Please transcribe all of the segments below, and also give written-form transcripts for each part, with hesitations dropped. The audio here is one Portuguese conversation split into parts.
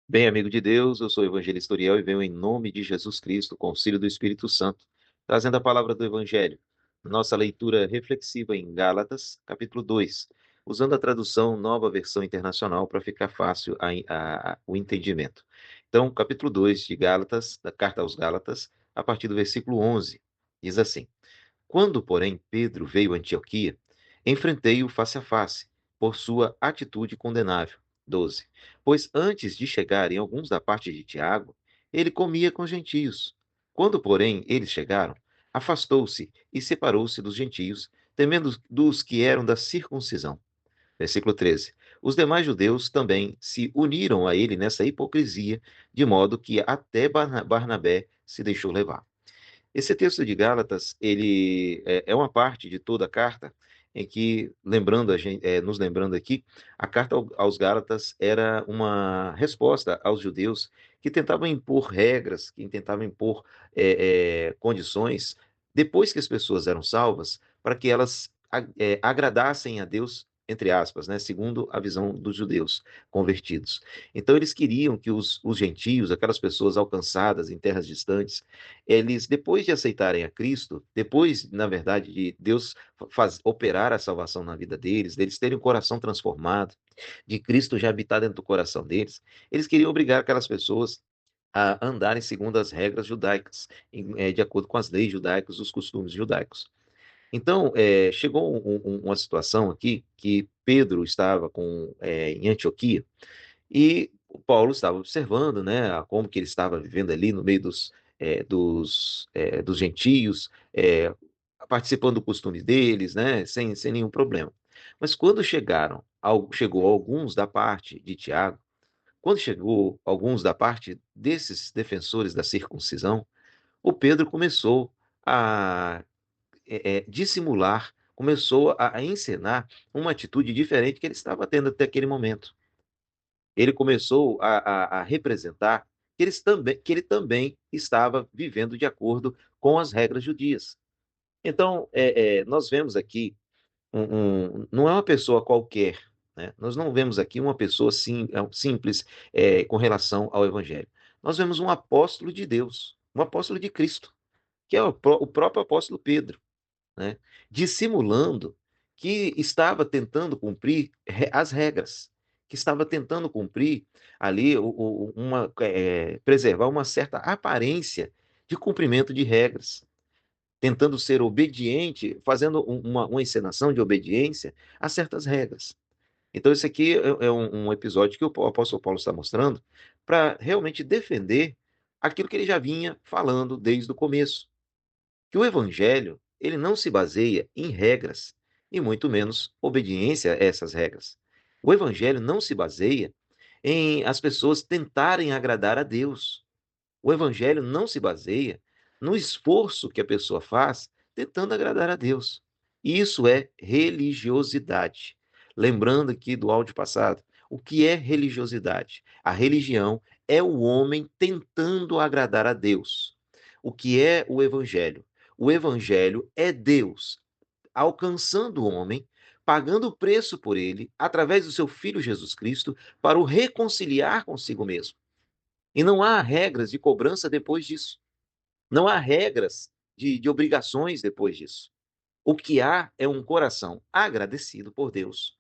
Bem, amigo de Deus, eu sou o evangelista Uriel e venho em nome de Jesus Cristo, com o auxílio do Espírito Santo, trazendo a palavra do Evangelho. Nossa leitura reflexiva em Gálatas, capítulo 2, usando a tradução Nova Versão Internacional para ficar fácil o entendimento. Então, capítulo 2 de Gálatas, da carta aos Gálatas, a partir do versículo 11, diz assim: Quando, porém, Pedro veio a Antioquia, enfrentei-o face a face, por sua atitude condenável. 12. Pois antes de chegarem alguns da parte de Tiago, ele comia com os gentios. Quando, porém, eles chegaram, afastou-se e separou-se dos gentios, temendo dos que eram da circuncisão. Versículo 13. Os demais judeus também se uniram a ele nessa hipocrisia, de modo que até Barnabé se deixou levar. Esse texto de Gálatas, ele é uma parte de toda a carta em que, lembrando a gente, nos lembrando aqui, a carta aos Gálatas era uma resposta aos judeus que tentavam impor regras, que tentavam impor condições, depois que as pessoas eram salvas, para que elas agradassem a Deus, entre aspas, né, segundo a visão dos judeus convertidos. Então, eles queriam que os gentios, aquelas pessoas alcançadas em terras distantes, eles, depois de aceitarem a Cristo, depois, na verdade, de Deus operar a salvação na vida deles terem o coração transformado, de Cristo já habitar dentro do coração deles, eles queriam obrigar aquelas pessoas a andarem segundo as regras judaicas, de acordo com as leis judaicas, os costumes judaicos. Então, chegou uma situação aqui que Pedro estava em Antioquia e o Paulo estava observando, né, como que ele estava vivendo ali no meio dos gentios, participando do costume deles, né, sem nenhum problema. Mas quando chegou alguns da parte de Tiago, quando chegou alguns da parte desses defensores da circuncisão, o Pedro começou a dissimular, começou a encenar uma atitude diferente que ele estava tendo até aquele momento. Ele começou a representar que ele também estava vivendo de acordo com as regras judias. Então, nós vemos aqui, não é uma pessoa qualquer, né? Nós não vemos aqui uma pessoa simples com relação ao Evangelho. Nós vemos um apóstolo de Deus, um apóstolo de Cristo, que é o próprio apóstolo Pedro, né? Dissimulando que estava tentando cumprir as regras, que estava tentando cumprir ali preservar uma certa aparência de cumprimento de regras, tentando ser obediente, fazendo uma encenação de obediência a certas regras. Então, esse aqui é um episódio que o apóstolo Paulo está mostrando para realmente defender aquilo que ele já vinha falando desde o começo, que o evangelho, ele não se baseia em regras, e muito menos obediência a essas regras. O evangelho não se baseia em as pessoas tentarem agradar a Deus. O evangelho não se baseia no esforço que a pessoa faz tentando agradar a Deus. Isso é religiosidade. Lembrando aqui do áudio passado, o que é religiosidade? A religião é o homem tentando agradar a Deus. O que é o evangelho? O evangelho é Deus alcançando o homem, pagando o preço por ele, através do seu Filho Jesus Cristo, para o reconciliar consigo mesmo. E não há regras de cobrança depois disso. Não há regras de obrigações depois disso. O que há é um coração agradecido por Deus.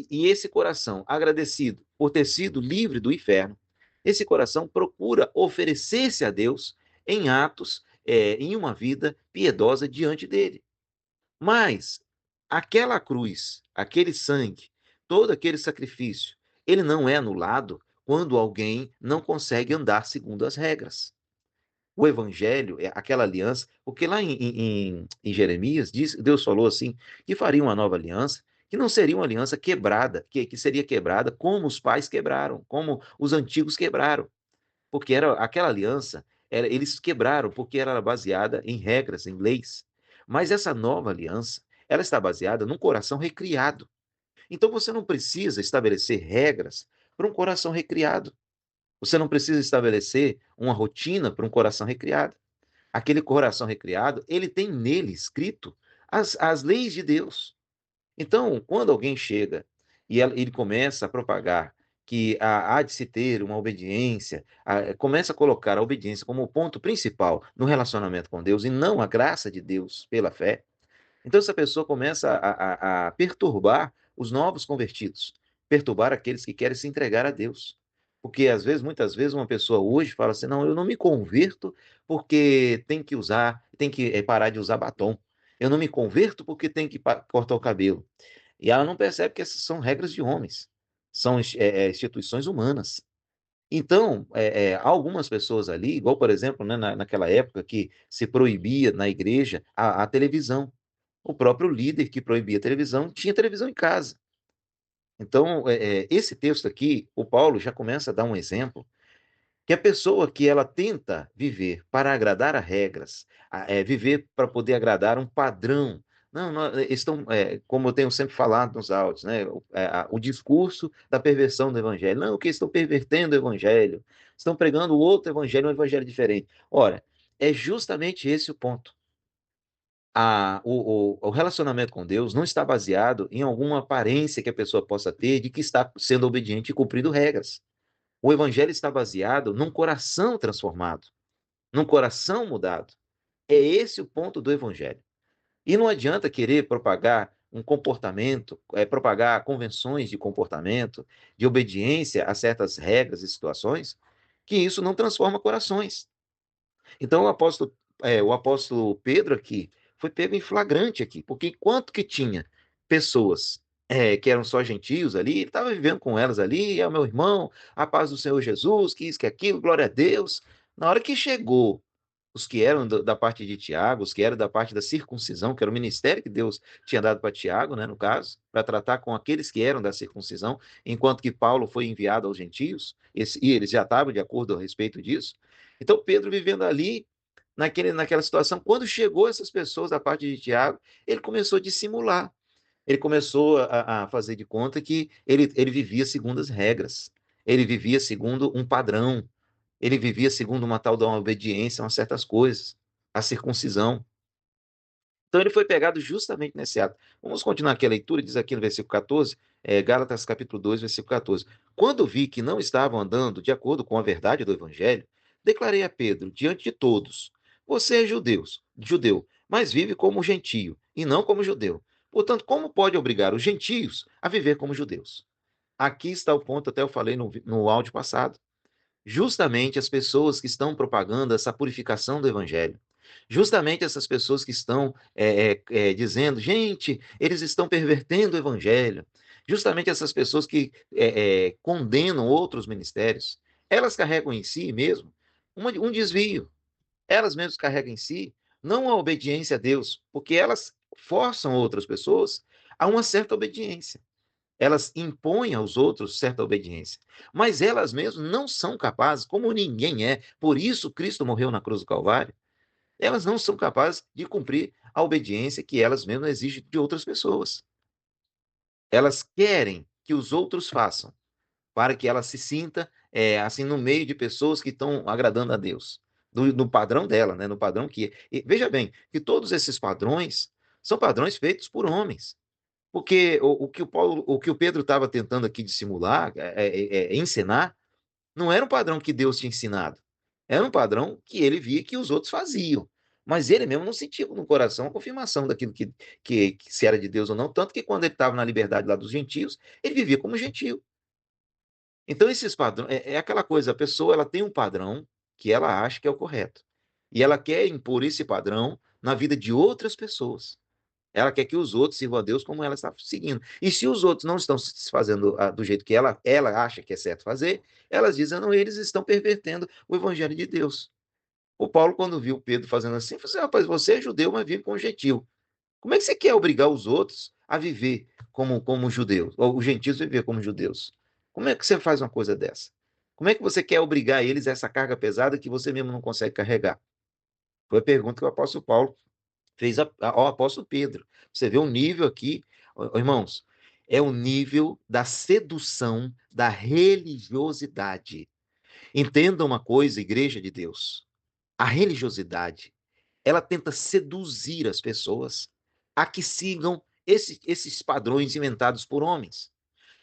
E esse coração agradecido por ter sido livre do inferno, esse coração procura oferecer-se a Deus em atos, em uma vida piedosa diante dele. Mas aquela cruz, aquele sangue, todo aquele sacrifício, ele não é anulado quando alguém não consegue andar segundo as regras. O evangelho é aquela aliança, porque lá em Jeremias, Deus falou assim, que faria uma nova aliança, que não seria uma aliança quebrada, que seria quebrada como os pais quebraram, como os antigos quebraram. Porque era aquela aliança, eles quebraram, porque era baseada em regras, em leis. Mas essa nova aliança, ela está baseada num coração recriado. Então você não precisa estabelecer regras para um coração recriado. Você não precisa estabelecer uma rotina para um coração recriado. Aquele coração recriado, ele tem nele escrito as leis de Deus. Então, quando alguém chega e ele começa a propagar que há de se ter uma obediência, começa a colocar a obediência como o ponto principal no relacionamento com Deus e não a graça de Deus pela fé, então essa pessoa começa a perturbar os novos convertidos, perturbar aqueles que querem se entregar a Deus. Porque às vezes, muitas vezes, uma pessoa hoje fala assim: não, eu não me converto porque tem que usar, tem que parar de usar batom. Eu não me converto porque tem que cortar o cabelo. E ela não percebe que essas são regras de homens, são instituições humanas. Então, há algumas pessoas ali, igual, por exemplo, né, naquela época que se proibia na igreja a televisão. O próprio líder que proibia a televisão tinha televisão em casa. Então, esse texto aqui, o Paulo já começa a dar um exemplo que a pessoa que ela tenta viver para agradar a regras, viver para poder agradar um padrão. Não, não, estão, como eu tenho sempre falado nos áudios, né, o discurso da perversão do evangelho. Não, que estão pervertendo o evangelho, estão pregando outro evangelho, um evangelho diferente. Ora, é justamente esse o ponto. O relacionamento com Deus não está baseado em alguma aparência que a pessoa possa ter de que está sendo obediente e cumprindo regras. O evangelho está baseado num coração transformado, num coração mudado. É esse o ponto do evangelho. E não adianta querer propagar um comportamento, propagar convenções de comportamento, de obediência a certas regras e situações, que isso não transforma corações. Então o apóstolo Pedro aqui foi pego em flagrante aqui, porque enquanto que tinha pessoas que eram só gentios ali, ele estava vivendo com elas ali, é o meu irmão, a paz do Senhor Jesus, que isso, que aquilo, glória a Deus. Na hora que chegou os que eram da parte de Tiago, os que eram da parte da circuncisão, que era o ministério que Deus tinha dado para Tiago, né, no caso, para tratar com aqueles que eram da circuncisão, enquanto que Paulo foi enviado aos gentios, e eles já estavam de acordo a respeito disso. Então, Pedro vivendo ali, naquela situação, quando chegou essas pessoas da parte de Tiago, ele começou a dissimular, ele começou a fazer de conta que ele vivia segundo as regras, ele vivia segundo um padrão, ele vivia segundo uma tal de uma obediência a certas coisas, a circuncisão. Então ele foi pegado justamente nesse ato. Vamos continuar aqui a leitura, diz aqui no versículo 14, Gálatas capítulo 2, versículo 14. Quando vi que não estavam andando de acordo com a verdade do evangelho, declarei a Pedro diante de todos: você é judeu, mas vive como gentio e não como judeu. Portanto, como pode obrigar os gentios a viver como judeus? Aqui está o ponto, até eu falei no áudio passado. Justamente as pessoas que estão propagando essa purificação do evangelho. Justamente essas pessoas que estão dizendo, gente, eles estão pervertendo o evangelho. Justamente essas pessoas que condenam outros ministérios. Elas carregam em si mesmo um desvio. Elas mesmas carregam em si não a obediência a Deus, porque elas forçam outras pessoas a uma certa obediência. Elas impõem aos outros certa obediência, mas elas mesmas não são capazes, como ninguém é, por isso Cristo morreu na cruz do Calvário, elas não são capazes de cumprir a obediência que elas mesmas exigem de outras pessoas. Elas querem que os outros façam, para que ela se sinta assim no meio de pessoas que estão agradando a Deus, no padrão dela, né? No padrão que. E, veja bem, que todos esses padrões são padrões feitos por homens. Porque o que o Pedro estava tentando aqui dissimular, ensinar, não era um padrão que Deus tinha ensinado. Era um padrão que ele via que os outros faziam. Mas ele mesmo não sentia no coração a confirmação daquilo que se era de Deus ou não. Tanto que quando ele estava na liberdade lá dos gentios, ele vivia como gentio. Então, esses padrões, é aquela coisa, a pessoa ela tem um padrão que ela acha que é o correto. E ela quer impor esse padrão na vida de outras pessoas. Ela quer que os outros sirvam a Deus como ela está seguindo. E se os outros não estão se fazendo do jeito que ela acha que é certo fazer, elas dizem, não, eles estão pervertendo o evangelho de Deus. O Paulo, quando viu Pedro fazendo assim, falou assim, rapaz, você é judeu, mas vive com gentil. Como é que você quer obrigar os outros a viver como judeus, ou os gentios a viver como judeus? Como é que você faz uma coisa dessa? Como é que você quer obrigar eles a essa carga pesada que você mesmo não consegue carregar? Foi a pergunta que o apóstolo Paulo fez ao apóstolo Pedro. Você vê o nível aqui, irmãos, é o nível da sedução, da religiosidade. Entenda uma coisa, igreja de Deus. A religiosidade, ela tenta seduzir as pessoas a que sigam esses padrões inventados por homens.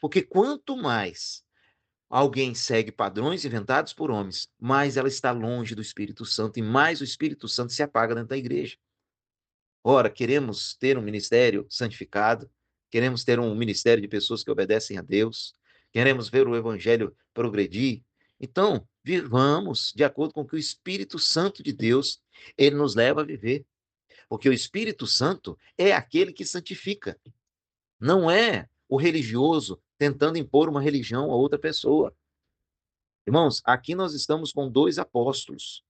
Porque quanto mais Alguém segue padrões inventados por homens, mais ela está longe do Espírito Santo e mais o Espírito Santo se apaga dentro da igreja. Ora, queremos ter um ministério santificado, queremos ter um ministério de pessoas que obedecem a Deus, queremos ver o evangelho progredir. Então, vivamos de acordo com o que o Espírito Santo de Deus ele nos leva a viver, porque o Espírito Santo é aquele que santifica, não é o religioso tentando impor uma religião a outra pessoa. Irmãos, aqui nós estamos com dois apóstolos.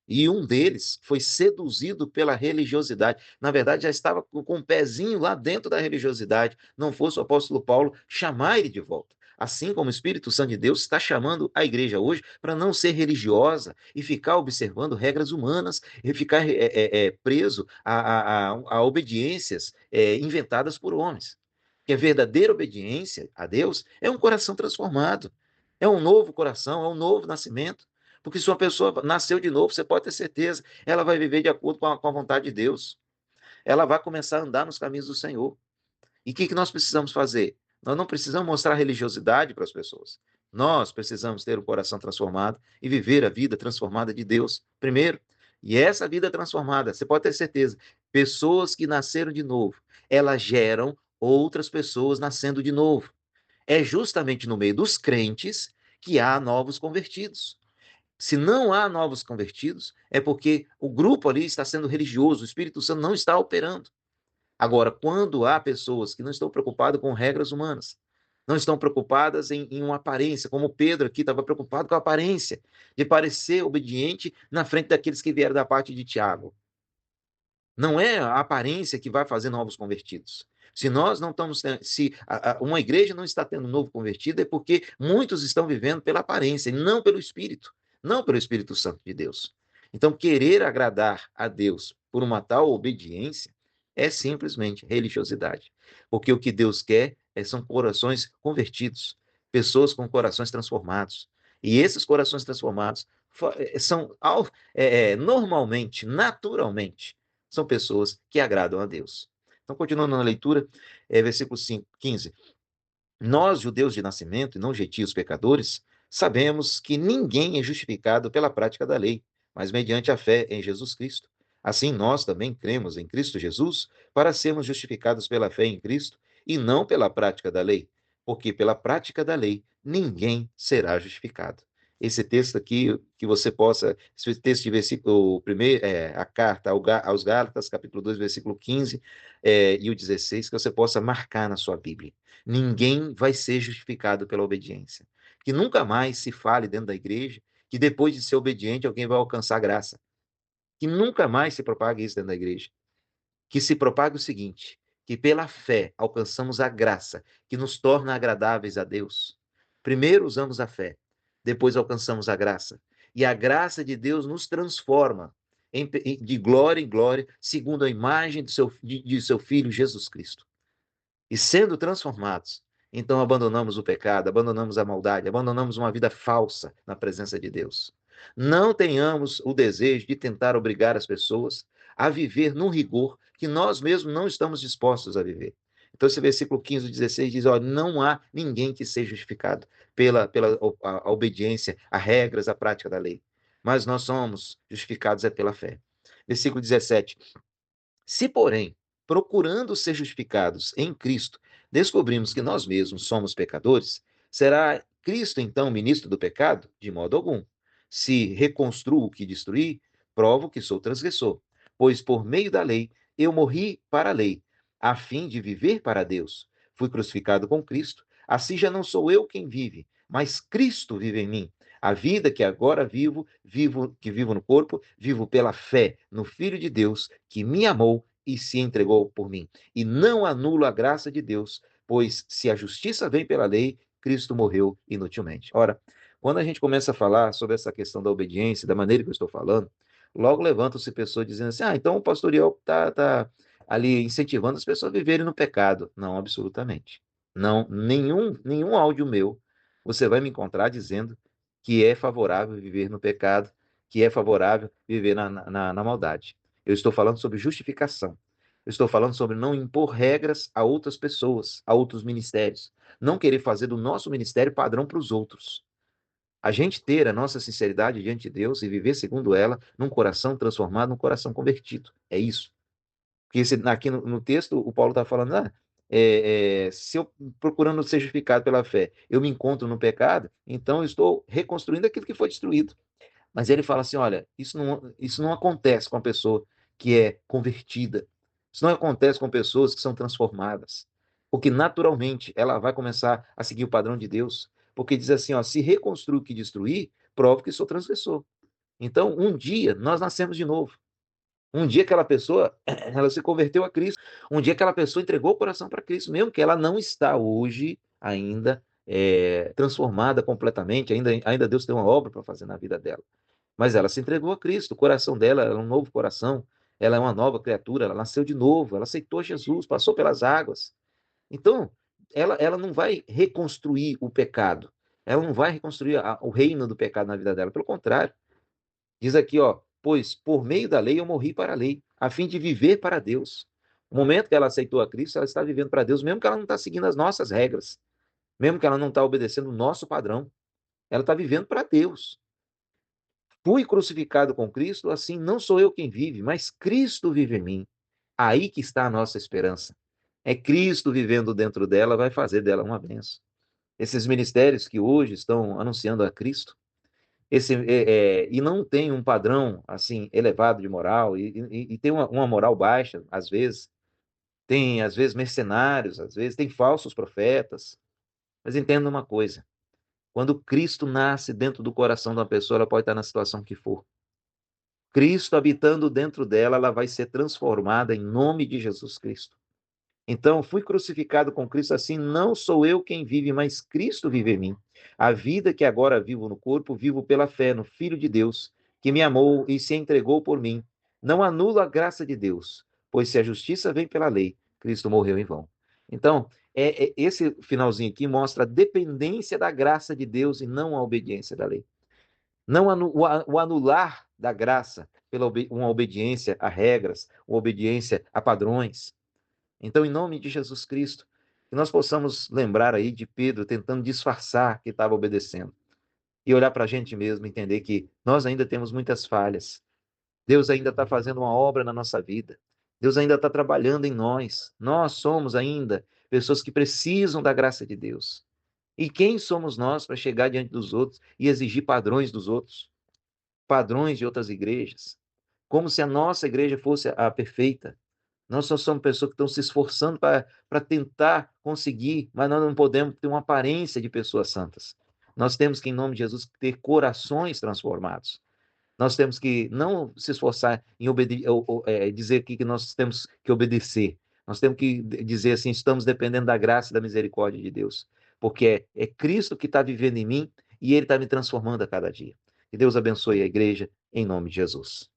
E um deles foi seduzido pela religiosidade. Na verdade, já estava com um pezinho lá dentro da religiosidade. Não fosse o apóstolo Paulo chamar ele de volta. Assim como o Espírito Santo de Deus está chamando a igreja hoje para não ser religiosa e ficar observando regras humanas e ficar preso a obediências inventadas por homens. Que a verdadeira obediência a Deus é um coração transformado, é um novo coração, é um novo nascimento. Porque se uma pessoa nasceu de novo, você pode ter certeza, ela vai viver de acordo com a vontade de Deus. Ela vai começar a andar nos caminhos do Senhor. E o que nós precisamos fazer? Nós não precisamos mostrar religiosidade para as pessoas. Nós precisamos ter o coração transformado e viver a vida transformada de Deus primeiro. E essa vida transformada, você pode ter certeza, pessoas que nasceram de novo, elas geram outras pessoas nascendo de novo. É justamente no meio dos crentes que há novos convertidos. Se não há novos convertidos, é porque o grupo ali está sendo religioso, o Espírito Santo não está operando. Agora, quando há pessoas que não estão preocupadas com regras humanas, não estão preocupadas em uma aparência, como Pedro aqui estava preocupado com a aparência, de parecer obediente na frente daqueles que vieram da parte de Tiago. Não é a aparência que vai fazer novos convertidos. Se nós não estamos, se uma igreja não está tendo um novo convertido, é porque muitos estão vivendo pela aparência, e não pelo Espírito, não pelo Espírito Santo de Deus. Então, querer agradar a Deus por uma tal obediência é simplesmente religiosidade. Porque o que Deus quer são corações convertidos, pessoas com corações transformados. E esses corações transformados são normalmente, naturalmente, são pessoas que agradam a Deus. Então, continuando na leitura, versículo 5, 15. Nós, judeus de nascimento e não gentios pecadores, sabemos que ninguém é justificado pela prática da lei, mas mediante a fé em Jesus Cristo. Assim, nós também cremos em Cristo Jesus para sermos justificados pela fé em Cristo e não pela prática da lei, porque pela prática da lei ninguém será justificado. Esse texto aqui, que você possa, esse texto de versículo, primeiro, a carta aos Gálatas, capítulo 2, versículo 15 e o 16, que você possa marcar na sua Bíblia. Ninguém vai ser justificado pela obediência. Que nunca mais se fale dentro da igreja que depois de ser obediente alguém vai alcançar graça. Que nunca mais se propague isso dentro da igreja. Que se propague o seguinte, que pela fé alcançamos a graça que nos torna agradáveis a Deus. Primeiro usamos a fé, depois alcançamos a graça. E a graça de Deus nos transforma de glória em glória, segundo a imagem de seu Filho Jesus Cristo. E sendo transformados, então abandonamos o pecado, abandonamos a maldade, abandonamos uma vida falsa na presença de Deus. Não tenhamos o desejo de tentar obrigar as pessoas a viver num rigor que nós mesmos não estamos dispostos a viver. Então, esse versículo 15 e 16 diz: ó, não há ninguém que seja justificado pela a obediência a regras, a prática da lei. Mas nós somos justificados pela fé. Versículo 17: se, porém, procurando ser justificados em Cristo, descobrimos que nós mesmos somos pecadores, será Cristo então ministro do pecado? De modo algum. Se reconstruo o que destruí, provo que sou transgressor, pois por meio da lei eu morri para a lei, a fim de viver para Deus. Fui crucificado com Cristo, assim já não sou eu quem vive, mas Cristo vive em mim. A vida que agora vivo no corpo, vivo pela fé no Filho de Deus, que me amou e se entregou por mim. E não anulo a graça de Deus, pois se a justiça vem pela lei, Cristo morreu inutilmente. Ora, quando a gente começa a falar sobre essa questão da obediência, da maneira que eu estou falando, logo levantam-se pessoas dizendo assim: ah, então o pastorial está ali incentivando as pessoas a viverem no pecado. Não, absolutamente. Não, nenhum áudio meu você vai me encontrar dizendo que é favorável viver no pecado, que é favorável viver na maldade. Eu estou falando sobre justificação. Eu estou falando sobre não impor regras a outras pessoas, a outros ministérios. Não querer fazer do nosso ministério padrão para os outros. A gente ter a nossa sinceridade diante de Deus e viver segundo ela, num coração transformado, num coração convertido. É isso. Porque aqui no texto, o Paulo está falando, se eu procurando ser justificado pela fé, eu me encontro no pecado, então eu estou reconstruindo aquilo que foi destruído. Mas ele fala assim: olha, isso não acontece com a pessoa que é convertida. Isso não acontece com pessoas que são transformadas. Porque naturalmente ela vai começar a seguir o padrão de Deus. Porque diz assim: ó, se reconstruir o que destruir, prova que sou transgressor. Então, um dia nós nascemos de novo. Um dia aquela pessoa, ela se converteu a Cristo. Um dia aquela pessoa entregou o coração para Cristo, mesmo que ela não está hoje ainda transformada completamente. Ainda Deus tem uma obra para fazer na vida dela. Mas ela se entregou a Cristo, o coração dela é um novo coração, ela é uma nova criatura, ela nasceu de novo, ela aceitou Jesus, passou pelas águas. Então, ela não vai reconstruir o pecado, ela não vai reconstruir o reino do pecado na vida dela, pelo contrário. Diz aqui, ó, pois por meio da lei eu morri para a lei, a fim de viver para Deus. No momento que ela aceitou a Cristo, ela está vivendo para Deus, mesmo que ela não está seguindo as nossas regras, mesmo que ela não está obedecendo o nosso padrão, ela está vivendo para Deus. Fui crucificado com Cristo, assim não sou eu quem vive, mas Cristo vive em mim. Aí que está a nossa esperança. É Cristo vivendo dentro dela, vai fazer dela uma bênção. Esses ministérios que hoje estão anunciando a Cristo, e não tem um padrão assim elevado de moral, e tem uma moral baixa, às vezes, tem às vezes mercenários, às vezes tem falsos profetas. Mas entenda uma coisa: quando Cristo nasce dentro do coração de uma pessoa, ela pode estar na situação que for. Cristo habitando dentro dela, ela vai ser transformada em nome de Jesus Cristo. Então, fui crucificado com Cristo, assim não sou eu quem vive, mas Cristo vive em mim. A vida que agora vivo no corpo, vivo pela fé no Filho de Deus, que me amou e se entregou por mim. Não anulo a graça de Deus, pois se a justiça vem pela lei, Cristo morreu em vão. Então, esse finalzinho aqui mostra a dependência da graça de Deus e não a obediência da lei. Não o anular da graça pela uma obediência a regras, uma obediência a padrões. Então, em nome de Jesus Cristo, que nós possamos lembrar aí de Pedro tentando disfarçar que estava obedecendo e olhar para a gente mesmo, entender que nós ainda temos muitas falhas. Deus ainda está fazendo uma obra na nossa vida. Deus ainda está trabalhando em nós. Nós somos ainda pessoas que precisam da graça de Deus. E quem somos nós para chegar diante dos outros e exigir padrões dos outros? Padrões de outras igrejas, como se a nossa igreja fosse a perfeita. Nós só somos pessoas que estão se esforçando para tentar conseguir, mas nós não podemos ter uma aparência de pessoas santas. Nós temos que, em nome de Jesus, ter corações transformados. Nós temos que não se esforçar em dizer aqui que nós temos que obedecer. Nós temos que dizer assim, estamos dependendo da graça e da misericórdia de Deus. Porque é Cristo que está vivendo em mim e Ele está me transformando a cada dia. Que Deus abençoe a igreja, em nome de Jesus.